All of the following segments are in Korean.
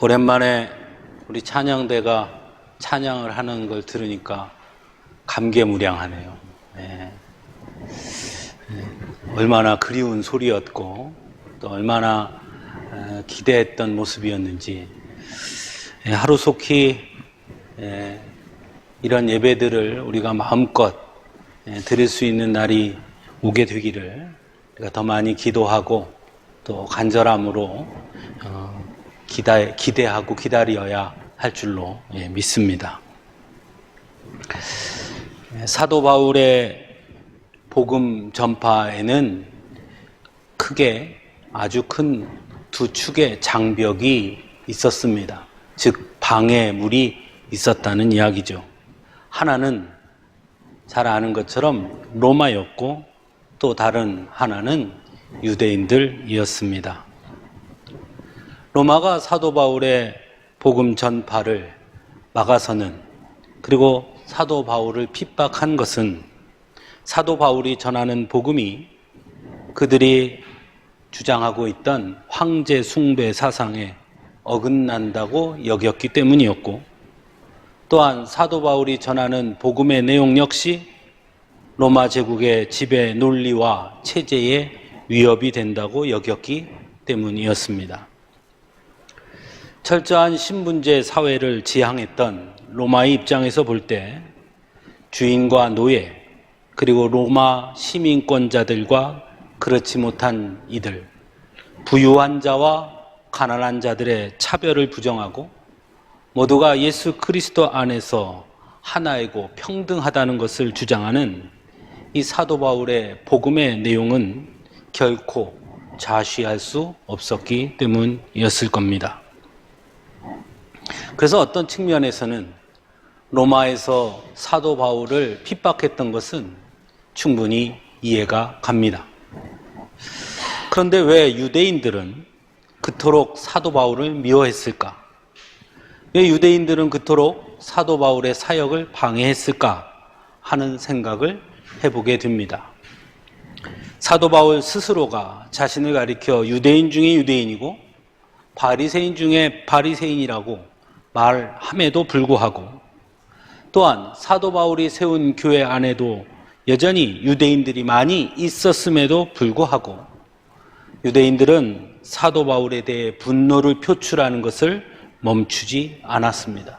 오랜만에 우리 찬양대가 찬양을 하는 걸 들으니까 감개무량하네요. 네. 얼마나 그리운 소리였고 또 얼마나 기대했던 모습이었는지, 하루속히 이런 예배들을 우리가 마음껏 드릴 수 있는 날이 오게 되기를 우리가 더 많이 기도하고 또 간절함으로 기대하고 기다려야 할 줄로 믿습니다. 사도 바울의 복음 전파에는 크게 아주 큰 두 축의 장벽이 있었습니다. 즉 방해물이 있었다는 이야기죠. 하나는 잘 아는 것처럼 로마였고 또 다른 하나는 유대인들이었습니다. 로마가 사도 바울의 복음 전파를 막아서는, 그리고 사도 바울을 핍박한 것은 사도 바울이 전하는 복음이 그들이 주장하고 있던 황제 숭배 사상에 어긋난다고 여겼기 때문이었고, 또한 사도 바울이 전하는 복음의 내용 역시 로마 제국의 지배 논리와 체제에 위협이 된다고 여겼기 때문이었습니다. 철저한 신분제 사회를 지향했던 로마의 입장에서 볼 때 주인과 노예, 그리고 로마 시민권자들과 그렇지 못한 이들, 부유한 자와 가난한 자들의 차별을 부정하고 모두가 예수 그리스도 안에서 하나이고 평등하다는 것을 주장하는 이 사도 바울의 복음의 내용은 결코 좌시할 수 없었기 때문이었을 겁니다. 그래서 어떤 측면에서는 로마에서 사도 바울을 핍박했던 것은 충분히 이해가 갑니다. 그런데 왜 유대인들은 그토록 사도 바울을 미워했을까? 왜 유대인들은 그토록 사도 바울의 사역을 방해했을까 하는 생각을 해보게 됩니다. 사도 바울 스스로가 자신을 가리켜 유대인 중에 유대인이고 바리새인 중에 바리새인이라고 말함에도 불구하고, 또한 사도 바울이 세운 교회 안에도 여전히 유대인들이 많이 있었음에도 불구하고 유대인들은 사도 바울에 대해 분노를 표출하는 것을 멈추지 않았습니다.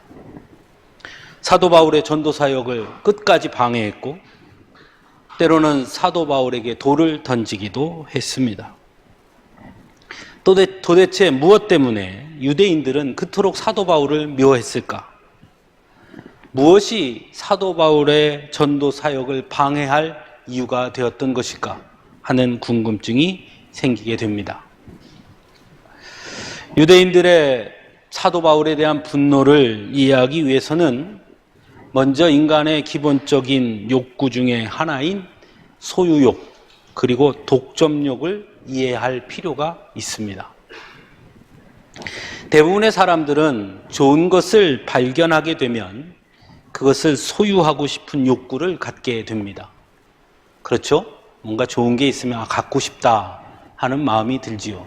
사도 바울의 전도 사역을 끝까지 방해했고 때로는 사도 바울에게 돌을 던지기도 했습니다. 도대체 무엇 때문에 유대인들은 그토록 사도 바울을 미워했을까? 무엇이 사도 바울의 전도 사역을 방해할 이유가 되었던 것일까 하는 궁금증이 생기게 됩니다. 유대인들의 사도 바울에 대한 분노를 이해하기 위해서는 먼저 인간의 기본적인 욕구 중에 하나인 소유욕, 그리고 독점욕을 이해할 필요가 있습니다. 대부분의 사람들은 좋은 것을 발견하게 되면 그것을 소유하고 싶은 욕구를 갖게 됩니다. 그렇죠? 뭔가 좋은 게 있으면 갖고 싶다 하는 마음이 들지요.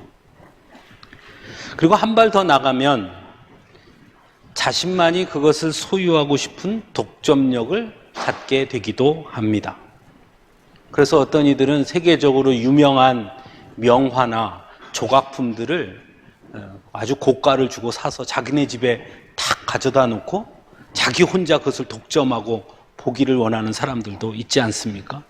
그리고 한 발 더 나가면 자신만이 그것을 소유하고 싶은 독점력을 갖게 되기도 합니다. 그래서 어떤 이들은 세계적으로 유명한 명화나 조각품들을 아주 고가를 주고 사서 자기네 집에 탁 가져다 놓고 자기 혼자 그것을 독점하고 보기를 원하는 사람들도 있지 않습니까?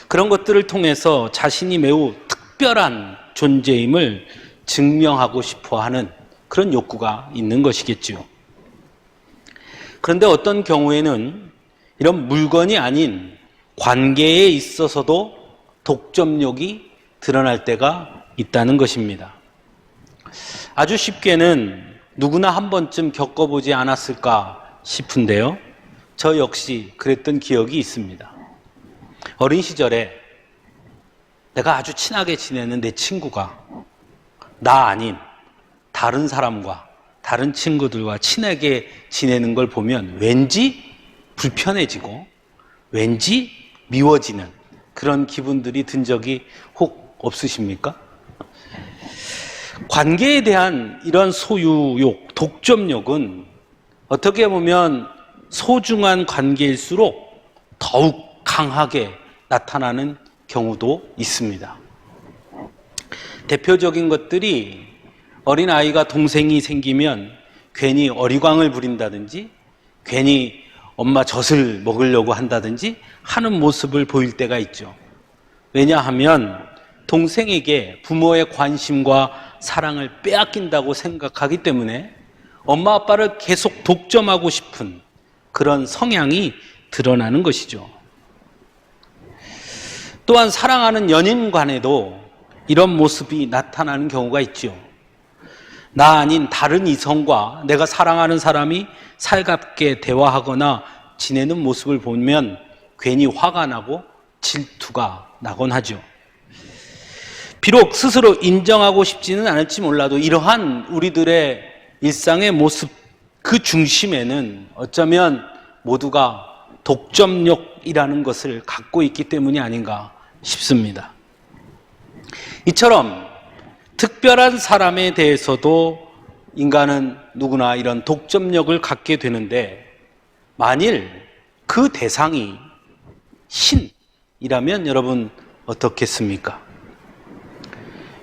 그런 것들을 통해서 자신이 매우 특별한 존재임을 증명하고 싶어 하는 그런 욕구가 있는 것이겠지요. 그런데 어떤 경우에는 이런 물건이 아닌 관계에 있어서도 독점욕이 드러날 때가 있다는 것입니다. 아주 쉽게는 누구나 한 번쯤 겪어보지 않았을까 싶은데요. 저 역시 그랬던 기억이 있습니다. 어린 시절에 내가 아주 친하게 지내는 내 친구가 나 아닌 다른 사람과 다른 친구들과 친하게 지내는 걸 보면 왠지 불편해지고 왠지 미워지는 그런 기분들이 든 적이 혹 없으십니까? 관계에 대한 이런 소유욕, 독점욕은 어떻게 보면 소중한 관계일수록 더욱 강하게 나타나는 경우도 있습니다. 대표적인 것들이 어린아이가 동생이 생기면 괜히 어리광을 부린다든지 괜히 엄마 젖을 먹으려고 한다든지 하는 모습을 보일 때가 있죠. 왜냐하면 동생에게 부모의 관심과 사랑을 빼앗긴다고 생각하기 때문에 엄마 아빠를 계속 독점하고 싶은 그런 성향이 드러나는 것이죠. 또한 사랑하는 연인 간에도 이런 모습이 나타나는 경우가 있죠. 나 아닌 다른 이성과 내가 사랑하는 사람이 살갑게 대화하거나 지내는 모습을 보면 괜히 화가 나고 질투가 나곤 하죠. 비록 스스로 인정하고 싶지는 않을지 몰라도 이러한 우리들의 일상의 모습 그 중심에는 어쩌면 모두가 독점욕이라는 것을 갖고 있기 때문이 아닌가 싶습니다. 이처럼 특별한 사람에 대해서도 인간은 누구나 이런 독점력을 갖게 되는데 만일 그 대상이 신이라면 여러분 어떻겠습니까?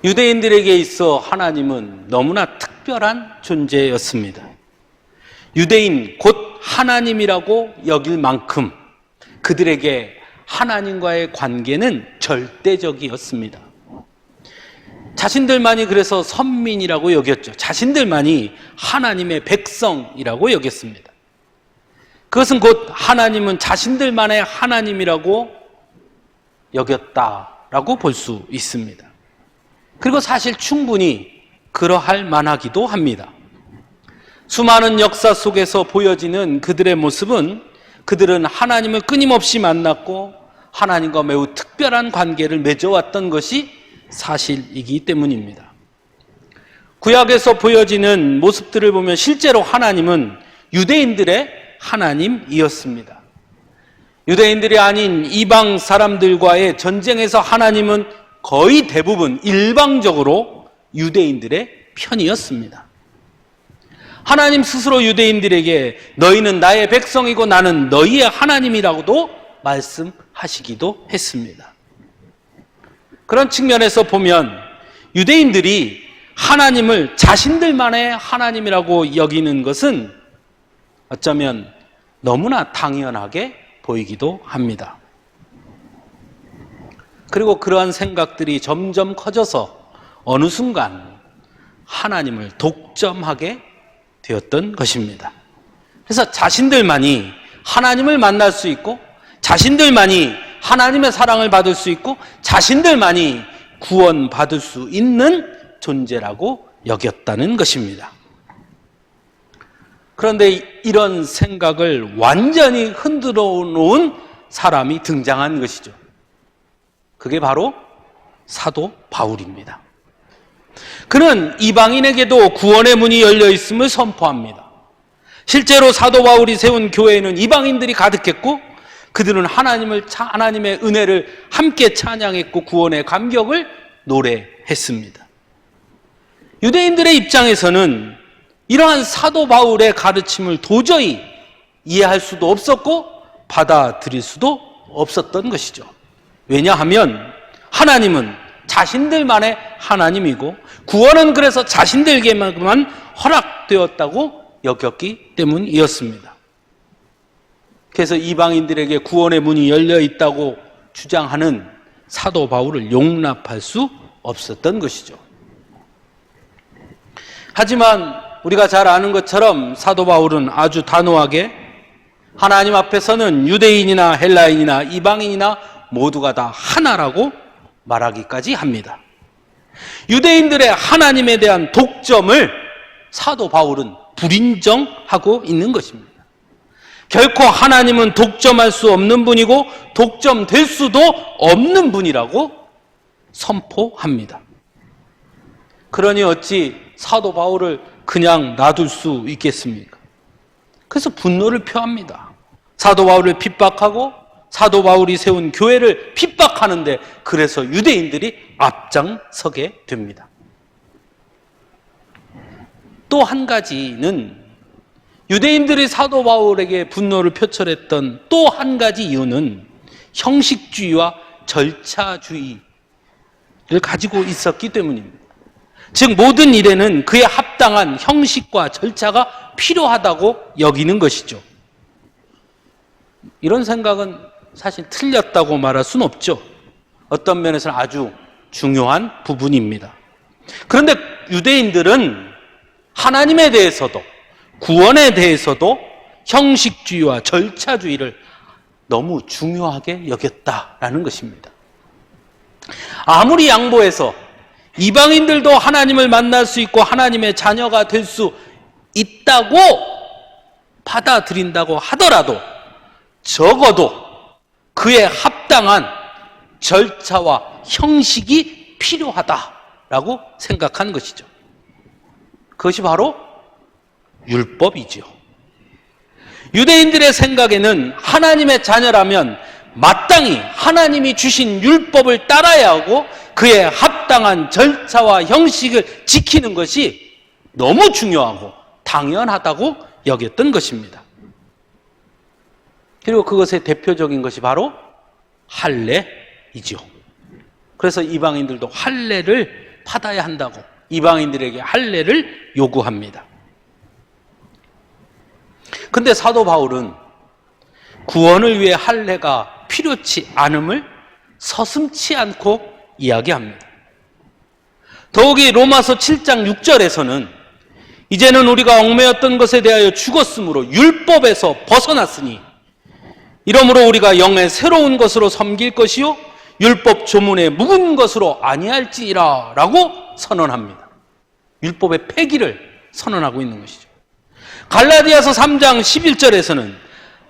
유대인들에게 있어 하나님은 너무나 특별한 존재였습니다. 유대인 곧 하나님이라고 여길 만큼 그들에게 하나님과의 관계는 절대적이었습니다. 자신들만이 그래서 선민이라고 여겼죠. 자신들만이 하나님의 백성이라고 여겼습니다. 그것은 곧 하나님은 자신들만의 하나님이라고 여겼다라고 볼 수 있습니다. 그리고 사실 충분히 그러할 만하기도 합니다. 수많은 역사 속에서 보여지는 그들의 모습은 그들은 하나님을 끊임없이 만났고 하나님과 매우 특별한 관계를 맺어왔던 것이 사실이기 때문입니다. 구약에서 보여지는 모습들을 보면 실제로 하나님은 유대인들의 하나님이었습니다. 유대인들이 아닌 이방 사람들과의 전쟁에서 하나님은 거의 대부분 일방적으로 유대인들의 편이었습니다. 하나님 스스로 유대인들에게 너희는 나의 백성이고 나는 너희의 하나님이라고도 말씀하시기도 했습니다. 그런 측면에서 보면 유대인들이 하나님을 자신들만의 하나님이라고 여기는 것은 어쩌면 너무나 당연하게 보이기도 합니다. 그리고 그러한 생각들이 점점 커져서 어느 순간 하나님을 독점하게 되었던 것입니다. 그래서 자신들만이 하나님을 만날 수 있고 자신들만이 하나님의 사랑을 받을 수 있고 자신들만이 구원받을 수 있는 존재라고 여겼다는 것입니다. 그런데 이런 생각을 완전히 흔들어 놓은 사람이 등장한 것이죠. 그게 바로 사도 바울입니다. 그는 이방인에게도 구원의 문이 열려 있음을 선포합니다. 실제로 사도 바울이 세운 교회에는 이방인들이 가득했고 그들은 하나님의 은혜를 함께 찬양했고 구원의 감격을 노래했습니다. 유대인들의 입장에서는 이러한 사도 바울의 가르침을 도저히 이해할 수도 없었고 받아들일 수도 없었던 것이죠. 왜냐하면 하나님은 자신들만의 하나님이고 구원은 그래서 자신들에게만 허락되었다고 여겼기 때문이었습니다. 그래서 이방인들에게 구원의 문이 열려 있다고 주장하는 사도 바울을 용납할 수 없었던 것이죠. 하지만 우리가 잘 아는 것처럼 사도 바울은 아주 단호하게 하나님 앞에서는 유대인이나 헬라인이나 이방인이나 모두가 다 하나라고 말하기까지 합니다. 유대인들의 하나님에 대한 독점을 사도 바울은 불인정하고 있는 것입니다. 결코 하나님은 독점할 수 없는 분이고 독점될 수도 없는 분이라고 선포합니다. 그러니 어찌 사도 바울을 그냥 놔둘 수 있겠습니까? 그래서 분노를 표합니다. 사도 바울을 핍박하고 사도 바울이 세운 교회를 핍박하는데 그래서 유대인들이 앞장서게 됩니다. 또 한 가지는 유대인들이 사도 바울에게 분노를 표출했던 또 한 가지 이유는 형식주의와 절차주의를 가지고 있었기 때문입니다. 즉 모든 일에는 그에 합당한 형식과 절차가 필요하다고 여기는 것이죠. 이런 생각은 사실 틀렸다고 말할 수는 없죠. 어떤 면에서는 아주 중요한 부분입니다. 그런데 유대인들은 하나님에 대해서도 구원에 대해서도 형식주의와 절차주의를 너무 중요하게 여겼다라는 것입니다. 아무리 양보해서 이방인들도 하나님을 만날 수 있고 하나님의 자녀가 될 수 있다고 받아들인다고 하더라도 적어도 그에 합당한 절차와 형식이 필요하다라고 생각한 것이죠. 그것이 바로 율법이죠. 유대인들의 생각에는 하나님의 자녀라면 마땅히 하나님이 주신 율법을 따라야 하고 그에 합당한 절차와 형식을 지키는 것이 너무 중요하고 당연하다고 여겼던 것입니다. 그리고 그것의 대표적인 것이 바로 할례이죠. 그래서 이방인들도 할례를 받아야 한다고 이방인들에게 할례를 요구합니다. 그런데 사도 바울은 구원을 위해 할례가 필요치 않음을 서슴지 않고 이야기합니다. 더욱이 로마서 7장 6절에서는 이제는 우리가 얽매였던 것에 대하여 죽었으므로 율법에서 벗어났으니 이러므로 우리가 영의 새로운 것으로 섬길 것이요 율법 조문의 묵은 것으로 아니할지니라 라고 선언합니다. 율법의 폐기를 선언하고 있는 것이죠. 갈라디아서 3장 11절에서는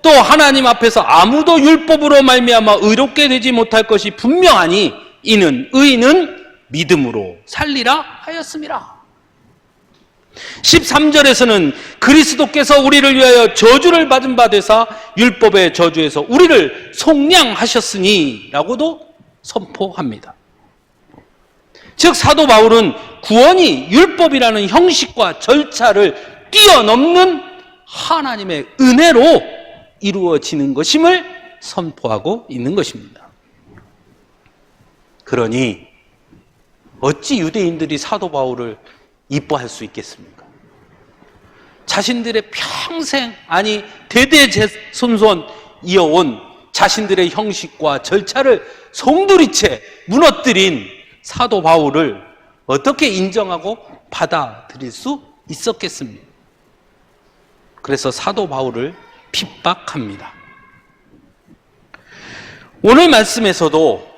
또 하나님 앞에서 아무도 율법으로 말미암아 의롭게 되지 못할 것이 분명하니 이는 의인은 믿음으로 살리라 하였음이라. 13절에서는 그리스도께서 우리를 위하여 저주를 받은 바 되사 율법의 저주에서 우리를 속량하셨으니 라고도 선포합니다. 즉 사도 바울은 구원이 율법이라는 형식과 절차를 뛰어넘는 하나님의 은혜로 이루어지는 것임을 선포하고 있는 것입니다. 그러니 어찌 유대인들이 사도 바울을 이뻐할 수 있겠습니까? 자신들의 평생 아니 대대손손 이어온 자신들의 형식과 절차를 송두리째 무너뜨린 사도 바울을 어떻게 인정하고 받아들일 수 있었겠습니까? 그래서 사도 바울을 핍박합니다. 오늘 말씀에서도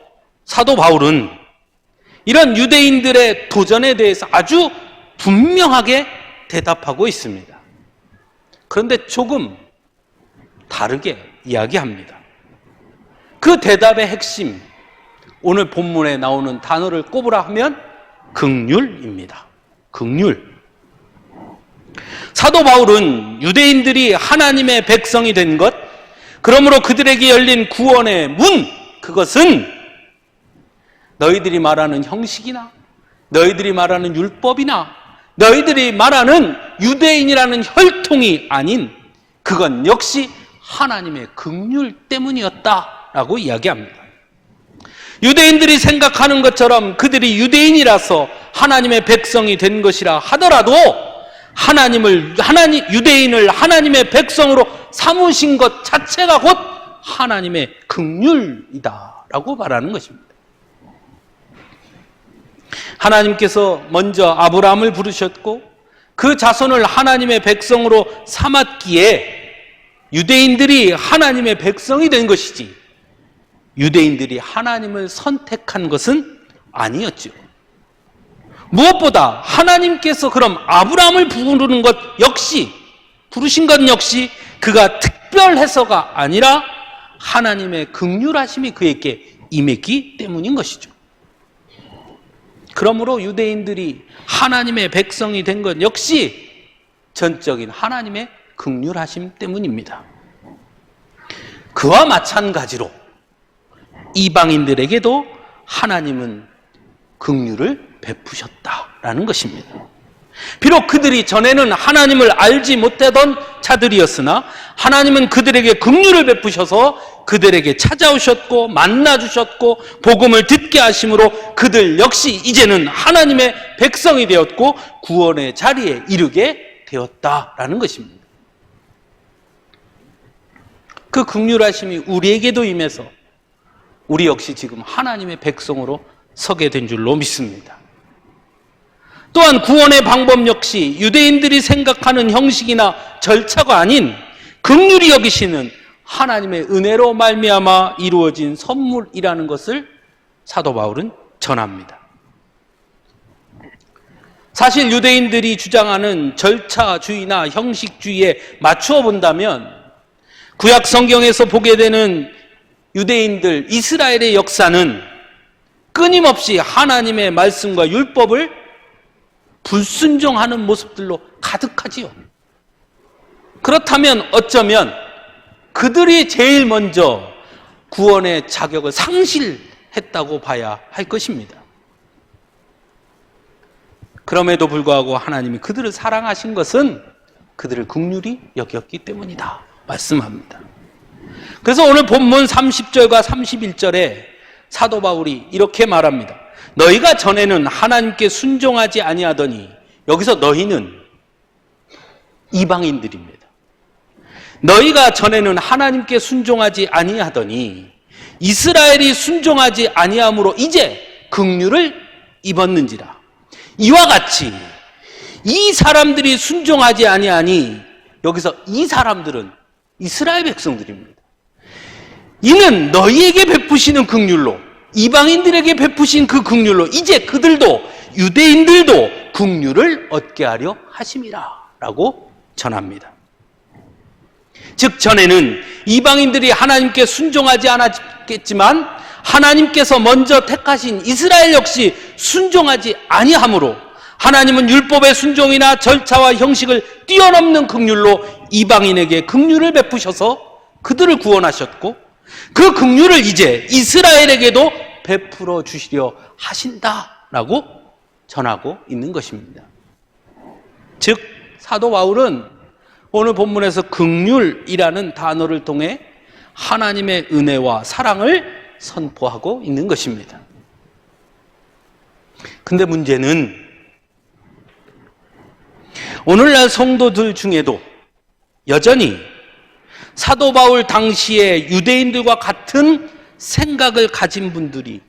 사도 바울은 이런 유대인들의 도전에 대해서 아주 분명하게 대답하고 있습니다. 그런데 조금 다르게 이야기합니다. 그 대답의 핵심, 오늘 본문에 나오는 단어를 꼽으라 하면 긍휼입니다. 긍휼. 사도 바울은 유대인들이 하나님의 백성이 된 것, 그러므로 그들에게 열린 구원의 문, 그것은 너희들이 말하는 형식이나 너희들이 말하는 율법이나 너희들이 말하는 유대인이라는 혈통이 아닌 그건 역시 하나님의 긍휼 때문이었다라고 이야기합니다. 유대인들이 생각하는 것처럼 그들이 유대인이라서 하나님의 백성이 된 것이라 하더라도 유대인을 하나님의 백성으로 삼으신 것 자체가 곧 하나님의 긍휼이다라고 말하는 것입니다. 하나님께서 먼저 아브라함을 부르셨고 그 자손을 하나님의 백성으로 삼았기에 유대인들이 하나님의 백성이 된 것이지 유대인들이 하나님을 선택한 것은 아니었죠. 무엇보다 하나님께서 그럼 아브라함을 부르신 것 역시 그가 특별해서가 아니라 하나님의 긍휼하심이 그에게 임했기 때문인 것이죠. 그러므로 유대인들이 하나님의 백성이 된 것 역시 전적인 하나님의 긍휼하심 때문입니다. 그와 마찬가지로 이방인들에게도 하나님은 긍휼을 베푸셨다라는 것입니다. 비록 그들이 전에는 하나님을 알지 못하던 자들이었으나 하나님은 그들에게 긍휼을 베푸셔서 그들에게 찾아오셨고 만나주셨고 복음을 듣게 하심으로 그들 역시 이제는 하나님의 백성이 되었고 구원의 자리에 이르게 되었다라는 것입니다. 그 긍휼하심이 우리에게도 임해서 우리 역시 지금 하나님의 백성으로 서게 된 줄로 믿습니다. 또한 구원의 방법 역시 유대인들이 생각하는 형식이나 절차가 아닌 긍휼히 여기시는 하나님의 은혜로 말미암아 이루어진 선물이라는 것을 사도 바울은 전합니다. 사실 유대인들이 주장하는 절차주의나 형식주의에 맞추어 본다면 구약 성경에서 보게 되는 유대인들, 이스라엘의 역사는 끊임없이 하나님의 말씀과 율법을 불순종하는 모습들로 가득하지요. 그렇다면 어쩌면 그들이 제일 먼저 구원의 자격을 상실했다고 봐야 할 것입니다. 그럼에도 불구하고 하나님이 그들을 사랑하신 것은 그들을 긍휼히 여겼기 때문이다 말씀합니다. 그래서 오늘 본문 30절과 31절에 사도 바울이 이렇게 말합니다. 너희가 전에는 하나님께 순종하지 아니하더니, 여기서 너희는 이방인들입니다. 너희가 전에는 하나님께 순종하지 아니하더니 이스라엘이 순종하지 아니함으로 이제 긍휼을 입었는지라. 이와 같이 이 사람들이 순종하지 아니하니, 여기서 이 사람들은 이스라엘 백성들입니다. 이는 너희에게 베푸시는 긍휼로, 이방인들에게 베푸신 그 긍휼로 이제 그들도, 유대인들도 긍휼을 얻게 하려 하심이라 라고 전합니다. 즉 전에는 이방인들이 하나님께 순종하지 않았겠지만 하나님께서 먼저 택하신 이스라엘 역시 순종하지 아니하므로 하나님은 율법의 순종이나 절차와 형식을 뛰어넘는 긍휼로 이방인에게 긍휼을 베푸셔서 그들을 구원하셨고, 그 긍휼을 이제 이스라엘에게도 베풀어 주시려 하신다라고 전하고 있는 것입니다. 즉 사도 바울은 오늘 본문에서 긍휼이라는 단어를 통해 하나님의 은혜와 사랑을 선포하고 있는 것입니다. 근데 문제는 오늘날 성도들 중에도 여전히 사도 바울 당시의 유대인들과 같은 생각을 가진 분들이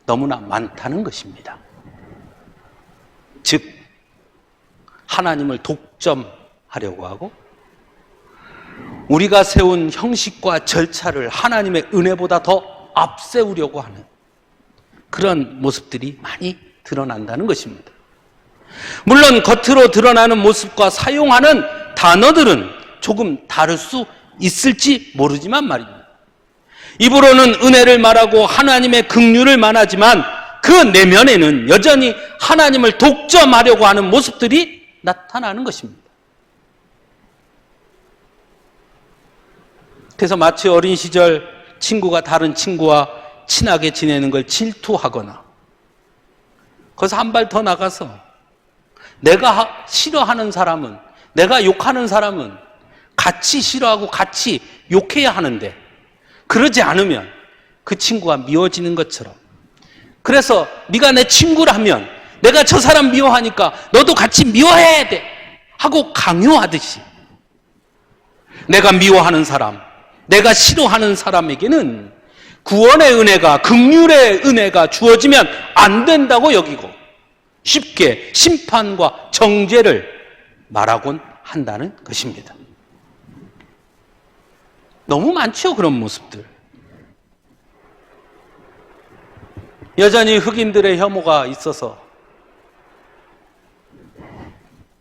너무나 많다는 것입니다. 즉 하나님을 독점하려고 하고 우리가 세운 형식과 절차를 하나님의 은혜보다 더 앞세우려고 하는 그런 모습들이 많이 드러난다는 것입니다. 물론 겉으로 드러나는 모습과 사용하는 단어들은 조금 다를 수 있을지 모르지만 말입니다. 입으로는 은혜를 말하고 하나님의 긍휼을 말하지만 그 내면에는 여전히 하나님을 독점하려고 하는 모습들이 나타나는 것입니다. 그래서 마치 어린 시절 친구가 다른 친구와 친하게 지내는 걸 질투하거나, 거기서 한 발 더 나가서 내가 싫어하는 사람은, 내가 욕하는 사람은 같이 싫어하고 같이 욕해야 하는데 그러지 않으면 그 친구가 미워지는 것처럼, 그래서 네가 내 친구라면 내가 저 사람 미워하니까 너도 같이 미워해야 돼 하고 강요하듯이 내가 미워하는 사람, 내가 싫어하는 사람에게는 구원의 은혜가, 긍휼의 은혜가 주어지면 안 된다고 여기고 쉽게 심판과 정죄를 말하곤 한다는 것입니다. 너무 많죠, 그런 모습들. 여전히 흑인들의 혐오가 있어서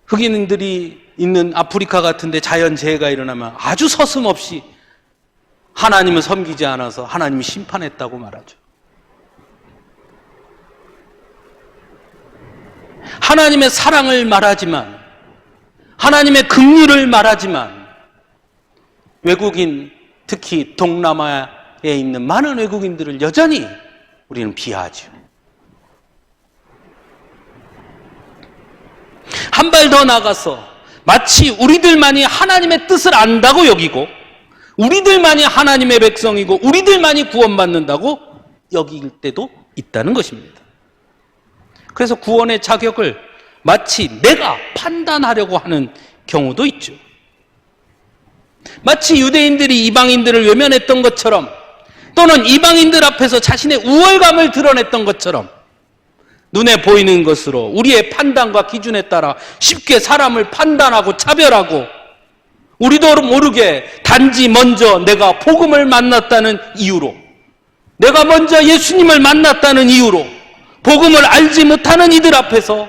흑인들이 있는 아프리카 같은 데 자연재해가 일어나면 아주 서슴없이 하나님을 섬기지 않아서 하나님이 심판했다고 말하죠. 하나님의 사랑을 말하지만, 하나님의 긍휼을 말하지만 외국인, 특히 동남아에 있는 많은 외국인들을 여전히 우리는 비하하죠. 한 발 더 나가서 마치 우리들만이 하나님의 뜻을 안다고 여기고 우리들만이 하나님의 백성이고 우리들만이 구원받는다고 여길 때도 있다는 것입니다. 그래서 구원의 자격을 마치 내가 판단하려고 하는 경우도 있죠. 마치 유대인들이 이방인들을 외면했던 것처럼 또는 이방인들 앞에서 자신의 우월감을 드러냈던 것처럼 눈에 보이는 것으로 우리의 판단과 기준에 따라 쉽게 사람을 판단하고 차별하고 우리도 모르게 단지 먼저 내가 복음을 만났다는 이유로 내가 먼저 예수님을 만났다는 이유로 복음을 알지 못하는 이들 앞에서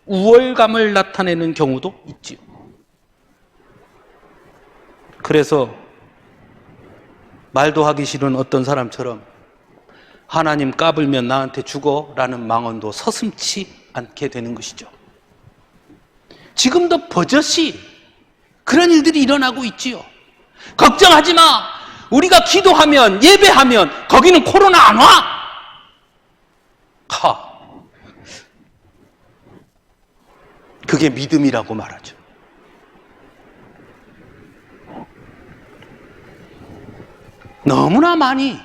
우월감을 나타내는 경우도 있지요. 그래서 말도 하기 싫은 어떤 사람처럼 하나님 까불면 나한테 죽어 라는 망언도 서슴지 않게 되는 것이죠. 지금도 버젓이 그런 일들이 일어나고 있지요. 걱정하지 마. 우리가 기도하면 예배하면 거기는 코로나 안 와. 그게 믿음이라고 말하죠. 너무나 많이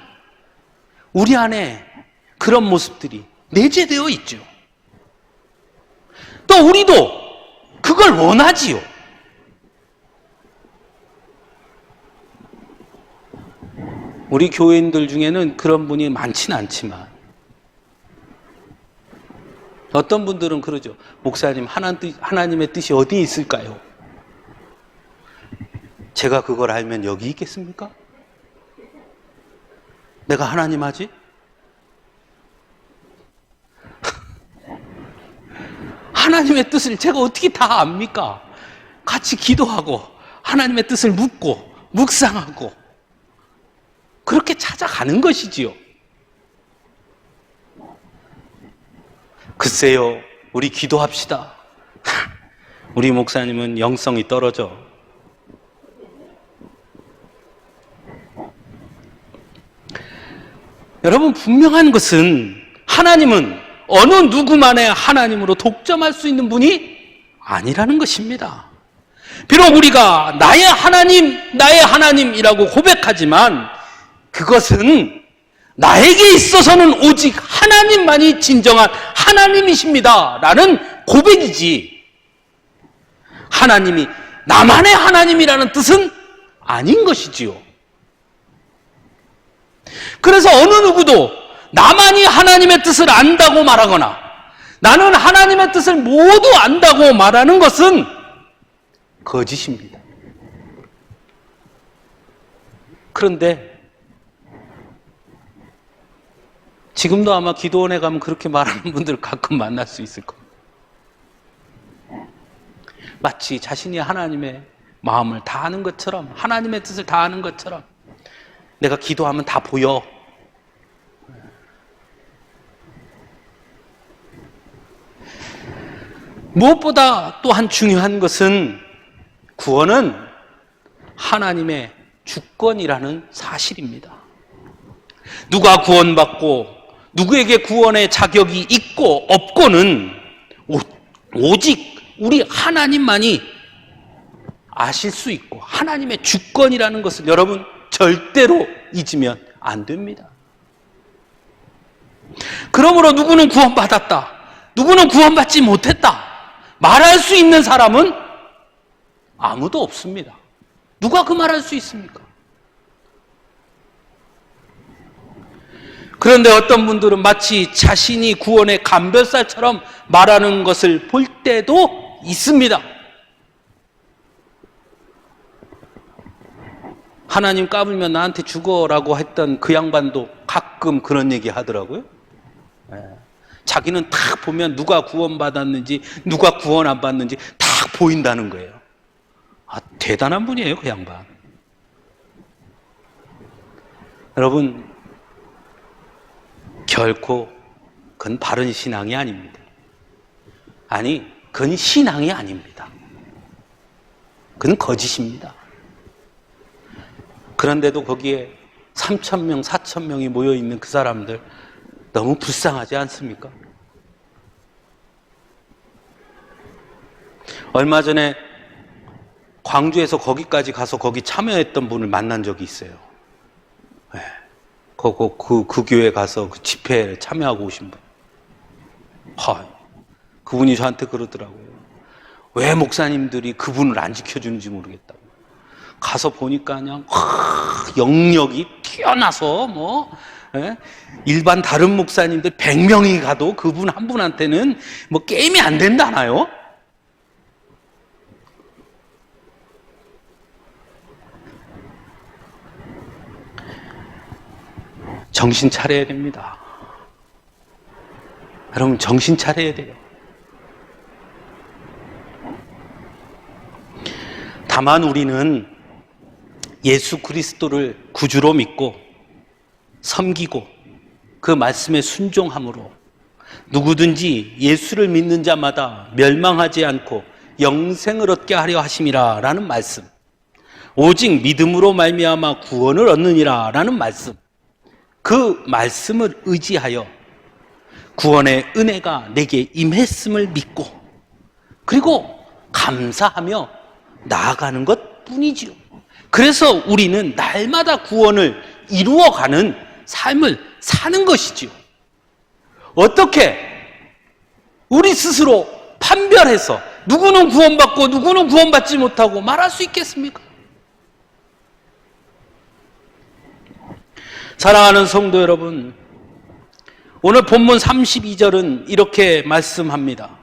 우리 안에 그런 모습들이 내재되어 있죠. 또 우리도 그걸 원하지요. 우리 교인들 중에는 그런 분이 많지는 않지만 어떤 분들은 그러죠. 목사님, 하나님의 뜻이 어디에 있을까요? 제가 그걸 알면 여기 있겠습니까? 내가 하나님 하지? 하나님의 뜻을 제가 어떻게 다 압니까? 같이 기도하고 하나님의 뜻을 묻고 묵상하고 그렇게 찾아가는 것이지요. 글쎄요, 우리 기도합시다. 우리 목사님은 영성이 떨어져. 여러분, 분명한 것은 하나님은 어느 누구만의 하나님으로 독점할 수 있는 분이 아니라는 것입니다. 비록 우리가 나의 하나님이라고 고백하지만 그것은 나에게 있어서는 오직 하나님만이 진정한 하나님이십니다 라는 고백이지, 하나님이 나만의 하나님이라는 뜻은 아닌 것이지요. 그래서 어느 누구도 나만이 하나님의 뜻을 안다고 말하거나 나는 하나님의 뜻을 모두 안다고 말하는 것은 거짓입니다. 그런데 지금도 아마 기도원에 가면 그렇게 말하는 분들 가끔 만날 수 있을 겁니다. 마치 자신이 하나님의 마음을 다 아는 것처럼, 하나님의 뜻을 다 아는 것처럼 내가 기도하면 다 보여. 무엇보다 또한 중요한 것은 구원은 하나님의 주권이라는 사실입니다. 누가 구원받고 누구에게 구원의 자격이 있고 없고는 오직 우리 하나님만이 아실 수 있고 하나님의 주권이라는 것을 여러분 절대로 잊으면 안 됩니다. 그러므로 누구는 구원받았다, 누구는 구원받지 못했다 말할 수 있는 사람은 아무도 없습니다. 누가 그 말할 수 있습니까? 그런데 어떤 분들은 마치 자신이 구원의 감별살처럼 말하는 것을 볼 때도 있습니다. 하나님 까불면 나한테 죽어라고 했던 그 양반도 가끔 그런 얘기 하더라고요. 자기는 딱 보면 누가 구원받았는지 누가 구원 안 받는지 딱 보인다는 거예요. 대단한 분이에요, 그 양반. 여러분, 결코 그건 바른 신앙이 아닙니다. 아니, 그건 신앙이 아닙니다. 그건 거짓입니다. 그런데도 거기에 3,000명, 4,000명이 모여있는 그 사람들 너무 불쌍하지 않습니까? 얼마 전에 광주에서 거기까지 가서 거기 참여했던 분을 만난 적이 있어요. 네. 그 교회 가서 그 집회에 참여하고 오신 분. 그분이 저한테 그러더라고요. 왜 목사님들이 그분을 안 지켜주는지 모르겠다고. 가서 보니까 그냥 영역이 튀어나서 일반 다른 목사님들 100명이 가도 그분 한 분한테는 게임이 안 된다나요? 정신 차려야 됩니다. 여러분, 정신 차려야 돼요. 다만 우리는 예수 그리스도를 구주로 믿고 섬기고 그 말씀에 순종함으로 누구든지 예수를 믿는 자마다 멸망하지 않고 영생을 얻게 하려 하심이라 라는 말씀, 오직 믿음으로 말미암아 구원을 얻느니라 라는 말씀, 그 말씀을 의지하여 구원의 은혜가 내게 임했음을 믿고 그리고 감사하며 나아가는 것 뿐이지요. 그래서 우리는 날마다 구원을 이루어가는 삶을 사는 것이지요. 어떻게 우리 스스로 판별해서 누구는 구원받고 누구는 구원받지 못하고 말할 수 있겠습니까? 사랑하는 성도 여러분, 오늘 본문 32절은 이렇게 말씀합니다.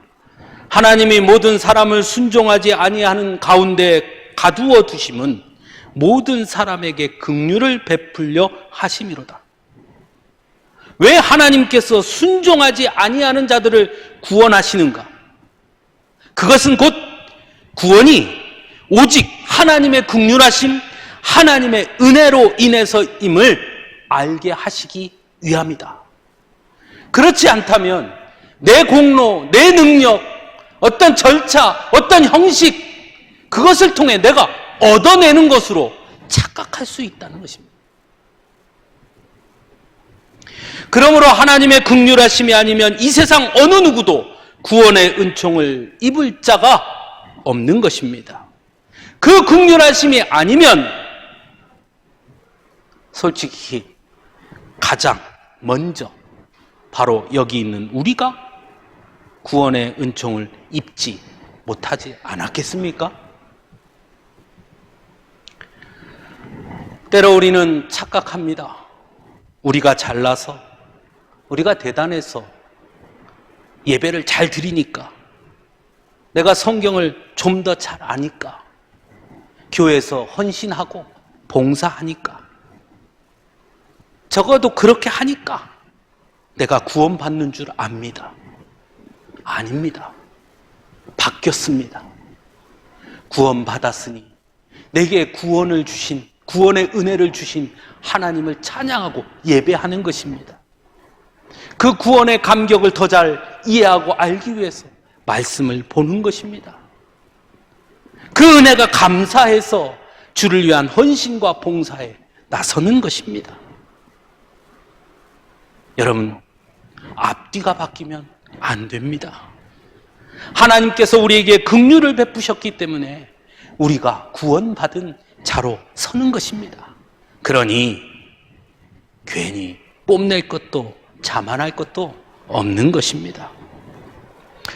하나님이 모든 사람을 순종하지 아니하는 가운데 가두어 두심은 모든 사람에게 긍휼을 베풀려 하심이로다. 왜 하나님께서 순종하지 아니하는 자들을 구원하시는가? 그것은 곧 구원이 오직 하나님의 긍휼하심, 하나님의 은혜로 인해서임을 알게 하시기 위함이다. 그렇지 않다면 내 공로, 내 능력, 어떤 절차, 어떤 형식, 그것을 통해 내가 얻어내는 것으로 착각할 수 있다는 것입니다. 그러므로 하나님의 긍휼하심이 아니면 이 세상 어느 누구도 구원의 은총을 입을 자가 없는 것입니다. 그 긍휼하심이 아니면 솔직히 가장 먼저 바로 여기 있는 우리가 구원의 은총을 입지 못하지 않았겠습니까? 때로 우리는 착각합니다. 우리가 잘나서, 우리가 대단해서, 예배를 잘 드리니까, 내가 성경을 좀 더 잘 아니까, 교회에서 헌신하고 봉사하니까, 적어도 그렇게 하니까 내가 구원받는 줄 압니다. 아닙니다. 바뀌었습니다. 구원받았으니 내게 구원을 주신, 구원의 은혜를 주신 하나님을 찬양하고 예배하는 것입니다. 그 구원의 감격을 더 잘 이해하고 알기 위해서 말씀을 보는 것입니다. 그 은혜가 감사해서 주를 위한 헌신과 봉사에 나서는 것입니다. 여러분, 앞뒤가 바뀌면 안 됩니다. 하나님께서 우리에게 긍휼을 베푸셨기 때문에 우리가 구원받은 자로 서는 것입니다. 그러니 괜히 뽐낼 것도 자만할 것도 없는 것입니다.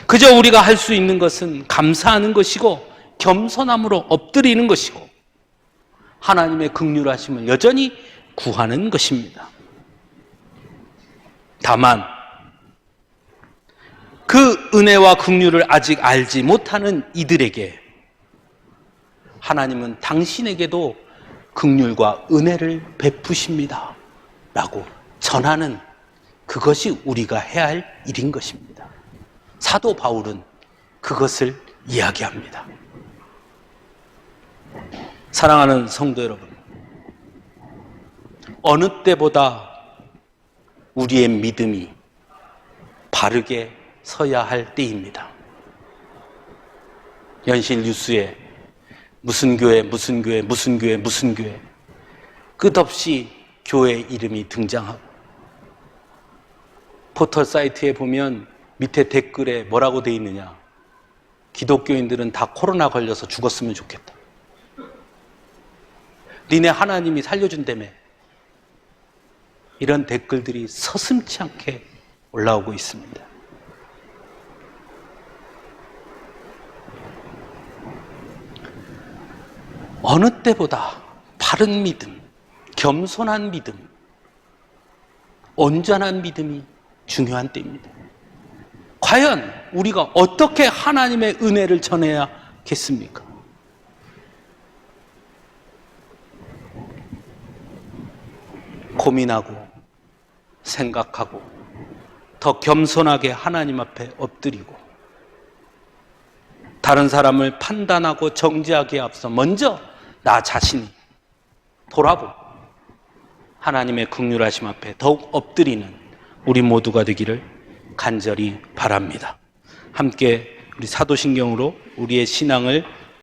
그저 우리가 할 수 있는 것은 감사하는 것이고 겸손함으로 엎드리는 것이고 하나님의 긍휼하심을 여전히 구하는 것입니다. 다만 그 은혜와 긍휼을 아직 알지 못하는 이들에게 하나님은 당신에게도 긍휼과 은혜를 베푸십니다 라고 전하는 그것이 우리가 해야 할 일인 것입니다. 사도 바울은 그것을 이야기합니다. 사랑하는 성도 여러분, 어느 때보다 우리의 믿음이 바르게 서야 할 때입니다. 연실 뉴스에 무슨 교회, 무슨 교회, 무슨 교회, 무슨 교회 끝없이 교회 이름이 등장하고 포털 사이트에 보면 밑에 댓글에 뭐라고 돼 있느냐? 기독교인들은 다 코로나 걸려서 죽었으면 좋겠다. 니네 하나님이 살려준다며. 이런 댓글들이 서슴지 않게 올라오고 있습니다. 어느 때보다 바른 믿음, 겸손한 믿음, 온전한 믿음이 중요한 때입니다. 과연 우리가 어떻게 하나님의 은혜를 전해야겠습니까? 고민하고 생각하고 더 겸손하게 하나님 앞에 엎드리고 다른 사람을 판단하고 정죄하기에 앞서 먼저 나 자신이 돌아보고 하나님의 긍휼하심 앞에 더욱 엎드리는 우리 모두가 되기를 간절히 바랍니다. 함께 우리 사도신경으로 우리의 신앙을